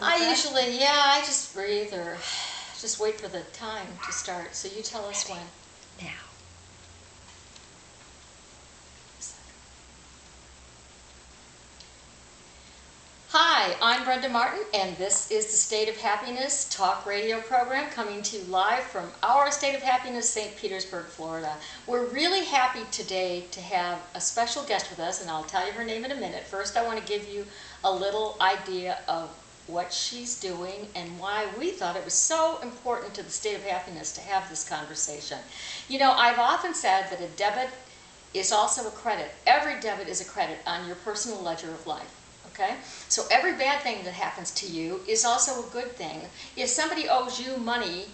I usually, yeah, I just breathe or just wait for the time to start. So you tell us when. Now. Hi, I'm Brenda Martin, and this is the State of Happiness talk radio program coming to you live from our State of Happiness, St. Petersburg, Florida. We're really happy today to have a special guest with us, and I'll tell you her name in a minute. First, I want to give you a little idea of what she's doing and why we thought it was so important to the State of Happiness to have this conversation. You know, I've often said that a debit is also a credit. Every debit is a credit on your personal ledger of life. Okay? So every bad thing that happens to you is also a good thing. If somebody owes you money,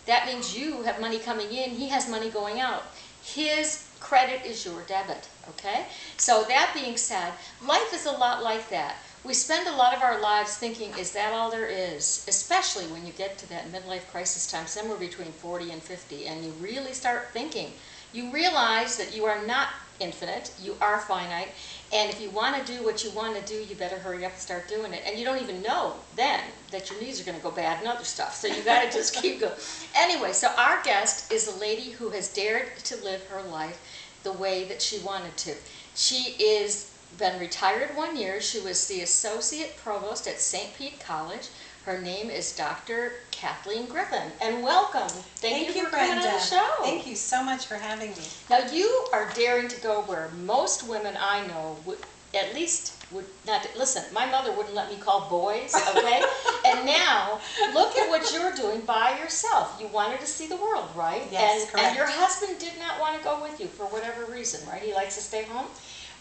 that means you have money coming in, he has money going out. His credit is your debit, okay? So that being said, life is a lot like that. We spend a lot of our lives thinking, is that all there is? Especially when you get to that midlife crisis time, somewhere between 40 and 50, and you really start thinking. You realize that you are not infinite, you are finite, and if you want to do what you want to do, you better hurry up and start doing it. And you don't even know then that your knees are going to go bad and other stuff, so you got to just keep going. Anyway, so our guest is a lady who has dared to live her life the way that she wanted to. She is been retired 1 year. She was the associate provost at St. Pete College. Her name is Dr. Kathleen Griffin, and welcome. Thank you for Brenda. coming on the show. Thank you so much for having me. Now you are daring to go where most women I know would at least would not. Listen, my mother wouldn't let me call boys, okay? And now look at what you're doing by yourself. You wanted to see the world, right? Yes, and, correct. And your husband did not want to go with you for whatever reason, right? He likes to stay home?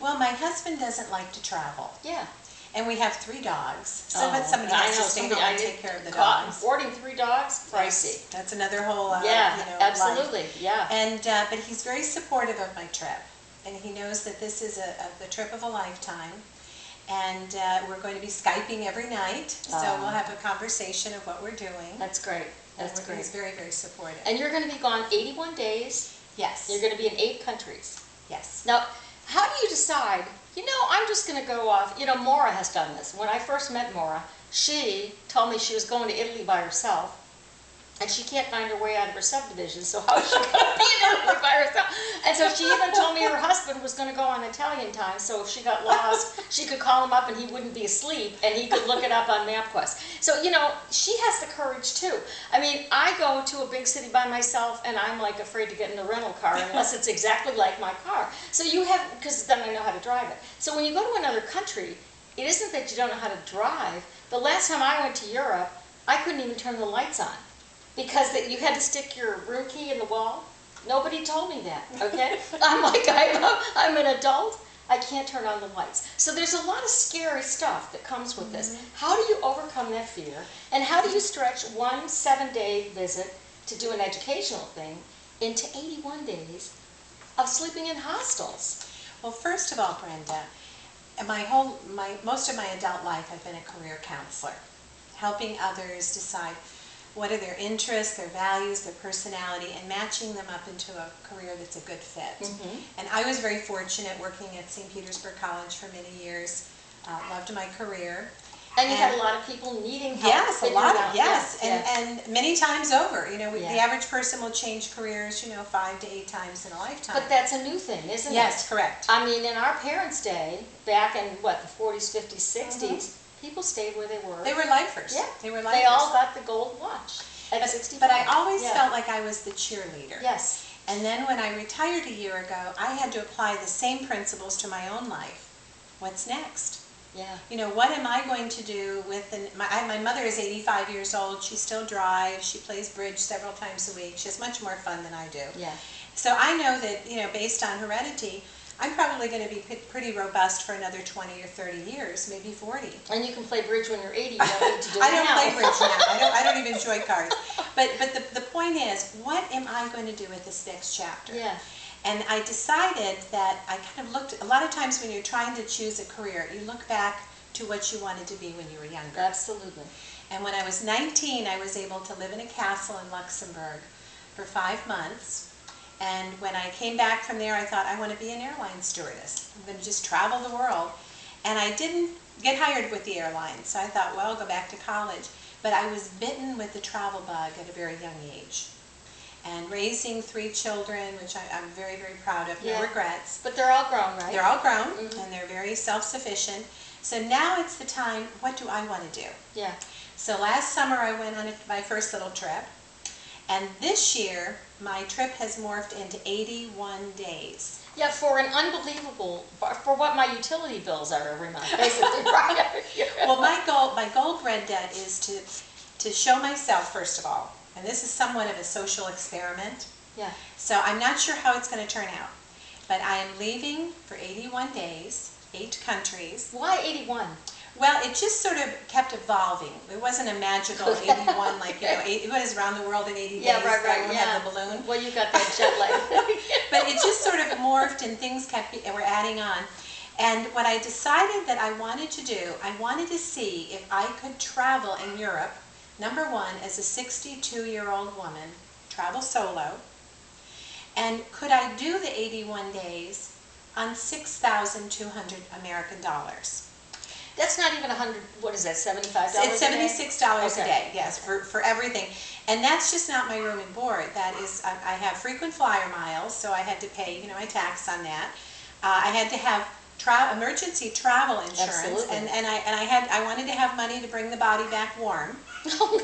Well, my husband doesn't like to travel. Yeah. And we have 3 dogs. But somebody has to stay home and take care of the dogs. Boarding 3 dogs, pricey. Yes, that's another whole absolutely, life. yeah. And but he's very supportive of my trip, and he knows that this is the trip of a lifetime. And we're going to be Skyping every night, so we'll have a conversation of what we're doing. That's great. That's great. He's very, very supportive. And you're going to be gone 81 days. Yes. You're going to be in 8 countries. Yes. Now, how do you decide, you know, I'm just going to go off, you know, Maura has done this. When I first met Maura, she told me she was going to Italy by herself, and she can't find her way out of her subdivision, so how is she going to be in Italy by herself? And so she even told me her husband was going to go on Italian time, so if she got lost, she could call him up and he wouldn't be asleep, and he could look it up on MapQuest. So, you know, she has the courage too. I mean, I go to a big city by myself, and I'm like afraid to get in a rental car unless it's exactly like my car. So you have, because then I know how to drive it. So when you go to another country, it isn't that you don't know how to drive. The last time I went to Europe, I couldn't even turn the lights on, because you had to stick your room key in the wall. Nobody told me that, okay? I'm like, I'm an adult, I can't turn on the lights. So there's a lot of scary stuff that comes with this. How do you overcome that fear? And how do you stretch one 7-day visit to do an educational thing into 81 days of sleeping in hostels? Well, first of all, Brenda, most of my adult life I've been a career counselor, helping others decide what are their interests, their values, their personality, and matching them up into a career that's a good fit. And I was very fortunate working at St. Petersburg College for many years, loved my career. And you had a lot of people needing help. Yes, a lot of, yes. And many times over. You know, the average person will change careers, you know, 5 to 8 times in a lifetime. But that's a new thing, isn't it? Yes, correct. I mean, in our parents' day, back in, what, the 40s, 50s, 60s, people stayed where they were. They were lifers. Yeah. They were lifers. They all got the gold watch at 65. But I always felt like I was the cheerleader. Yes. And then when I retired a year ago, I had to apply the same principles to my own life. What's next? Yeah. You know, what am I going to do with my mother is 85 years old. She still drives. She plays bridge several times a week. She has much more fun than I do. Yeah. So I know that, you know, based on heredity, I'm probably going to be pretty robust for another 20 or 30 years, maybe 40. And you can play bridge when you're 80. You don't need to do it I don't now. play bridge now. I don't even enjoy cards. But the point is, what am I going to do with this next chapter? Yeah. And I decided that I kind of looked, a lot of times when you're trying to choose a career, you look back to what you wanted to be when you were younger. Absolutely. And when I was 19, I was able to live in a castle in Luxembourg for 5 months. And when I came back from there, I thought, I want to be an airline stewardess. I'm going to just travel the world. And I didn't get hired with the airline. So I thought, well, I'll go back to college. But I was bitten with the travel bug at a very young age. And raising 3 children, which I'm very, very proud of, no regrets. But they're all grown, right? They're all grown, and they're very self-sufficient. So now it's the time, what do I want to do? Yeah. So last summer I went on my first little trip. And this year, my trip has morphed into 81 days. Yeah, for an unbelievable, for what my utility bills are every month, basically, right? Well, my goal, Brenda, is to show myself, first of all, and this is somewhat of a social experiment. Yeah. So I'm not sure how it's going to turn out, but I am leaving for 81 days, 8 countries. Why 81? Well, it just sort of kept evolving. It wasn't a magical 81, like, what is around the world in 80 days? Right, I won't have the balloon. Well, you got that jet lag. But it just sort of morphed and things were adding on. And what I decided that I wanted to do, I wanted to see if I could travel in Europe, number one, as a 62-year-old woman, travel solo, and could I do the 81 days on 6,200 American dollars? That's not even 100, what is that, $75 It's $76 a day, yes, Okay. for everything. And that's just not my room and board. That is, I have frequent flyer miles, so I had to pay, my tax on that. I had to have emergency travel insurance. Absolutely. And I wanted to have money to bring the body back warm.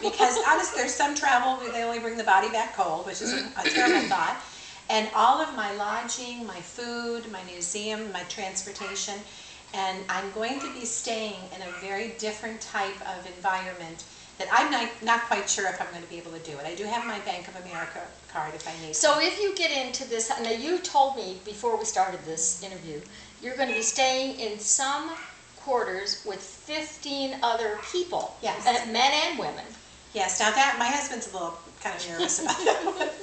Because honestly, there's some travel where they only bring the body back cold, which is a terrible thought. And all of my lodging, my food, my museum, my transportation. And I'm going to be staying in a very different type of environment that I'm not quite sure if I'm going to be able to do it. I do have my Bank of America card if I need to. So if you get into this, now you told me before we started this interview, you're going to be staying in some quarters with 15 other people. Yes. Men and women. Yes, now that, my husband's a little kind of nervous about that.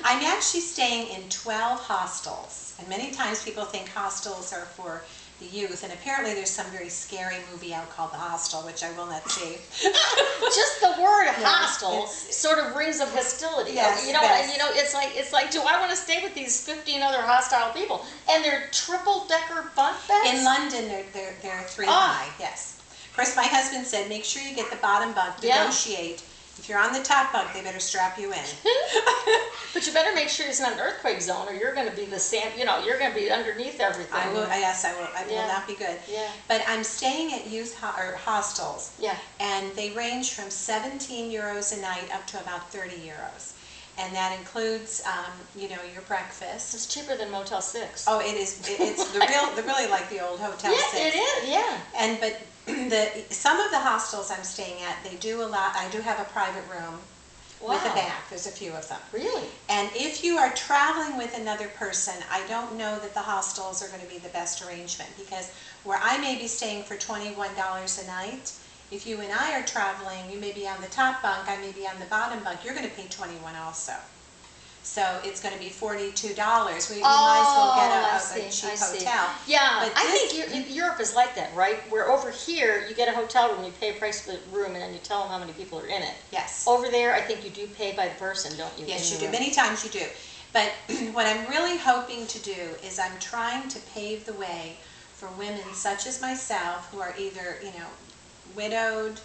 I'm actually staying in 12 hostels. And many times people think hostels are for the youth, and apparently there's some very scary movie out called The Hostel, which I will not see. Just the word hostel sort of rings of hostility. Yes, it's like, do I want to stay with these 15 other hostile people? And they're triple-decker bunk beds? In London, they're 3 high, yes. Of course, my husband said, make sure you get the bottom bunk, negotiate. If you're on the top bunk, they better strap you in. But you better make sure it's not an earthquake zone, or you're going to be the sand. You're going to be underneath everything. I will. Yes, I will. I will not be good. Yeah. But I'm staying at youth hostels. Yeah. And they range from 17 euros a night up to about 30 euros. And that includes, your breakfast. It's cheaper than Motel 6. Oh, it is. It's really like the old Hotel 6. Yeah, it is. Yeah. But some of the hostels I'm staying at, they do allow. I do have a private room with a bath. There's a few of them. Really? And if you are traveling with another person, I don't know that the hostels are going to be the best arrangement, because where I may be staying for $21 a night, if you and I are traveling, you may be on the top bunk, I may be on the bottom bunk, you're going to pay $21 also. So it's going to be $42. We might as well get a cheap hotel. Yeah, but I think Europe is like that, right? Where over here, you get a hotel room, you pay a price for the room, and then you tell them how many people are in it. Yes. Over there, I think you do pay by the person, don't you? Yes, you do. Many times you do. But what I'm really hoping to do is I'm trying to pave the way for women such as myself who are either, widowed,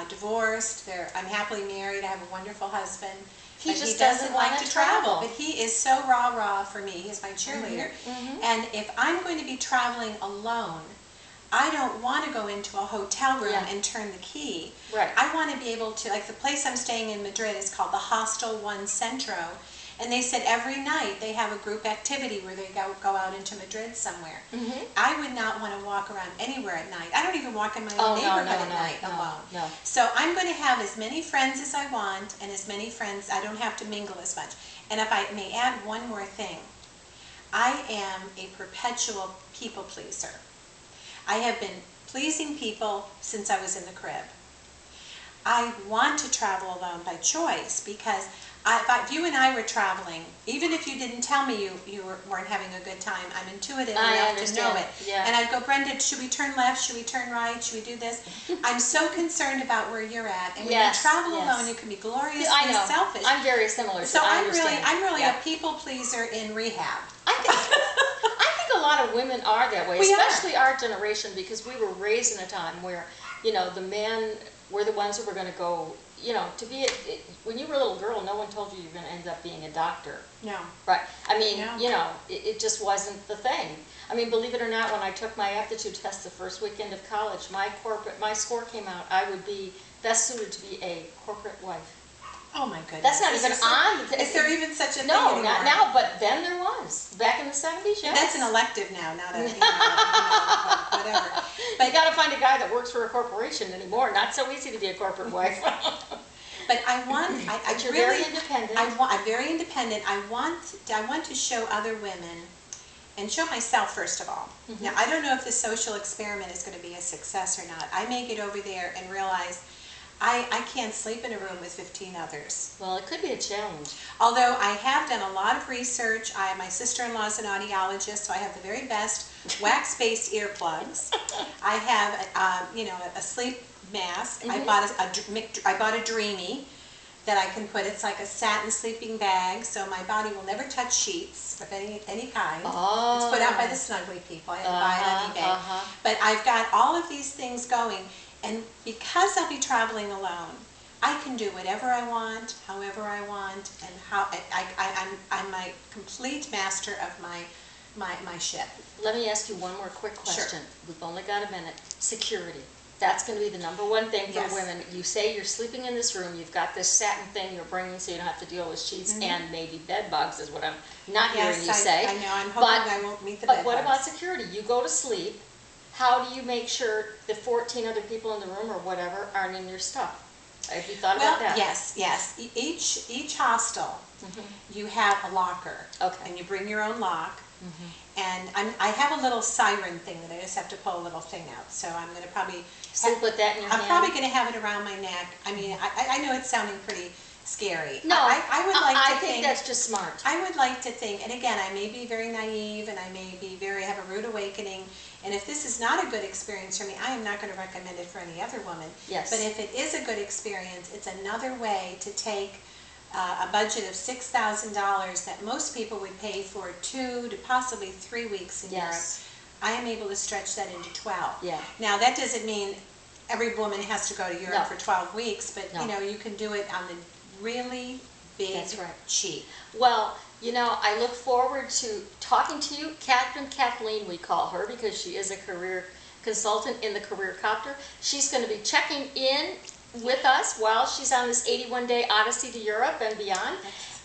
divorced. I'm happily married. I have a wonderful husband. He but just he doesn't doesn't like wanna to travel. travel. But he is so rah-rah for me. He's my cheerleader. And if I'm going to be traveling alone, I don't want to go into a hotel room and turn the key. Right. I want to be able to, like the place I'm staying in Madrid is called the Hostel One Centro. And they said every night they have a group activity where they go out into Madrid somewhere. I would not want to walk around anywhere at night. I don't even walk in my own neighborhood at night alone. No. So I'm going to have as many friends as I want, and as many friends, I don't have to mingle as much. And if I may add one more thing, I am a perpetual people pleaser. I have been pleasing people since I was in the crib. I want to travel alone by choice, because if you and I were traveling, even if you didn't tell me you weren't having a good time, I'm intuitive enough to know it. Yeah. And I'd go, Brenda, should we turn left? Should we turn right? Should we do this? I'm so concerned about where you're at. And when you travel alone, you can be gloriously selfish. I'm very similar. So I'm really a people pleaser in rehab. I think a lot of women are that way, We are. especially our generation, because we were raised in a time where, you know, the men were the ones who were going to go, you know, to be, when you were a little girl, no one told you you were going to end up being a doctor. No. Right. I mean, No. you know, it just wasn't the thing. I mean, believe it or not, when I took my aptitude test the first weekend of college, my score came out, I would be best suited to be a corporate wife. Oh my goodness. That's not even on. Is there even such a thing No, anymore? not now, but then there was. Back in the 70s, yes. That's an elective now, not a, whatever. But you got to find a guy that works for a corporation anymore. Not so easy to be a corporate wife. But I But you're really, very independent. I'm very independent. I want to show other women, and show myself first of all. Now, I don't know if this social experiment is going to be a success or not. I may get over there and realize I can't sleep in a room with 15 others. Well, it could be a challenge. Although I have done a lot of research. My sister-in-law is an audiologist, so I have the very best wax-based earplugs. I have, you know, a sleep mask. I bought a Dreamy that I can put. It's like a satin sleeping bag, so my body will never touch sheets of any kind. Oh. It's put out by the Snuggly people. I had to buy it on eBay. But I've got all of these things going, and because I'll be traveling alone, I can do whatever I want, however I want, and how I'm my complete master of my ship. Let me ask you one more quick question. Sure. We've only got a minute. Security. That's going to be the number one thing for Yes. women. You say you're sleeping in this room, you've got this satin thing you're bringing so you don't have to deal with sheets and maybe bed bugs is what I'm not hearing you say. I know. I'm hoping I won't meet the But bed what bugs. about security? You go to sleep. How do you make sure the 14 other people in the room or whatever aren't in your stuff? Have you thought about that? Yes. Each hostel, you have a locker. Okay. And you bring your own lock. And I have a little siren thing that I just have to pull a little thing out. So I'm going to probably... Sleep with that in your hand? I'm probably going to have it around my neck. I mean, I know it's sounding pretty scary. No, I would like to I think that's just smart. I would like to think, and again, I may be very naive and I may be have a rude awakening, and if this is not a good experience for me, I am not going to recommend it for any other woman. Yes. But if it is a good experience, it's another way to take a budget of $6,000 that most people would pay for 2 to possibly 3 weeks in Europe. I am able to stretch that into 12. Yeah. Now, that doesn't mean every woman has to go to Europe No. for 12 weeks, but No. you know, you can do it on the really big, That's right. cheap. Well, you know, I look forward to talking to you. Kathleen, we call her because she is a career consultant in the Career Copter. She's going to be checking in with us while she's on this 81-day odyssey to Europe and beyond.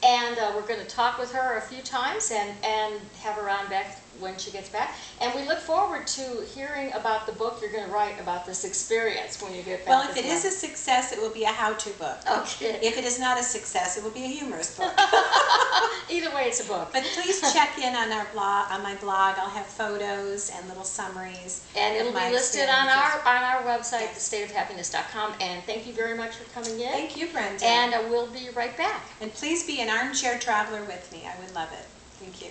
And we're going to talk with her a few times and have her on back when she gets back. And we look forward to hearing about the book you're going to write about this experience when you get back. Well, if it is a success, it will be a how-to book. Okay. If it is not a success, it will be a humorous book. Either way, it's a book. But please check in on our blog. On my blog, I'll have photos and little summaries. And it'll of my be listed on our website, Yes. thestateofhappiness.com. And thank you very much for coming in. Thank you, Brenda. And we'll be right back. And please be an armchair traveler with me. I would love it. Thank you.